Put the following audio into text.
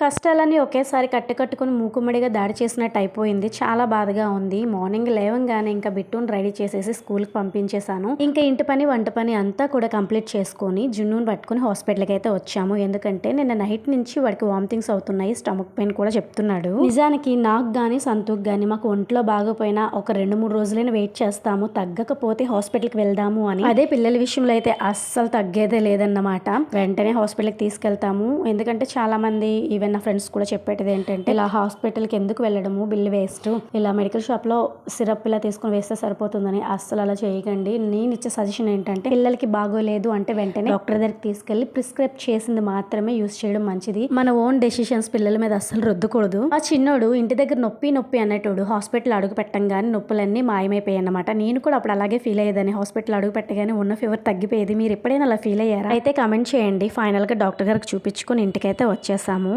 కష్టాలన్నీ ఒకేసారి కట్టుకొని మూకుమ్మడిగా దాడి చేసినట్టు అయిపోయింది. చాలా బాధగా ఉంది. మార్నింగ్ లేవంగానే ఇంకా బిట్టుని రెడీ చేసేసి స్కూల్కి పంపించేశాను. ఇంకా ఇంటి పని వంట పని అంతా కూడా కంప్లీట్ చేసుకొని జున్నుని పట్టుకుని హాస్పిటల్కి అయితే వచ్చాము. ఎందుకంటే నిన్న నైట్ నుంచి వాడికి వామిటింగ్స్ అవుతున్నాయి, స్టమక్ పెయిన్ కూడా చెప్తున్నాడు. నిజానికి నాకు కానీ సంతూక్ కానీ మాకు ఒంట్లో బాగోపోయినా ఒక 2-3 రోజులైనా వెయిట్ చేస్తాము, తగ్గకపోతే హాస్పిటల్కి వెళ్దాము అని. అదే పిల్లల విషయంలో అయితే అస్సలు తగ్గేదే లేదన్నమాట. వెంటనే హాస్పిటల్కి తీసుకెళ్తాము. ఎందుకంటే చాలా మంది ఈవెన్ నా ఫ్రెండ్స్ కూడా చెప్పేది ఏంటంటే, ఇలా హాస్పిటల్కి ఎందుకు వెళ్ళడము, బిల్ వేస్ట్, ఇలా మెడికల్ షాప్లో సిరప్ ఇలా తీసుకుని వేస్తే సరిపోతుందని. అస్సలు అలా చేయకండి. నేను ఇచ్చే సజెషన్ ఏంటంటే, పిల్లలకి బాగోలేదు అంటే వెంటనే డాక్టర్ దగ్గరికి తీసుకెళ్లి ప్రిస్క్రైబ్ చేసింది మాత్రమే యూస్ చేయడం మంచిది. మన ఓన్ డెసిషన్స్ పిల్లల మీద అస్సలు రుద్దకూడదు. ఆ చిన్నోడు ఇంటి దగ్గర నొప్పి అనేటోడు హాస్పిటల్ అడుగు పెట్టంగానే నొప్పులన్నీ మాయమైపోయాయి అన్నమాట. నేను కూడా అప్పుడు అలాగే ఫీల్ అయ్యేదని. హాస్పిటల్ అడుగు పెట్టగానే ఉన్న ఫీవర్ తగ్గిపోయేది. మీరు ఎప్పుడైనా అలా ఫీల్ అయ్యారా? అయితే కామెంట్ చేయండి. ఫైనల్ గా డాక్టర్ గారికి చూపించుకుని ఇంటికైతే వచ్చేసాము.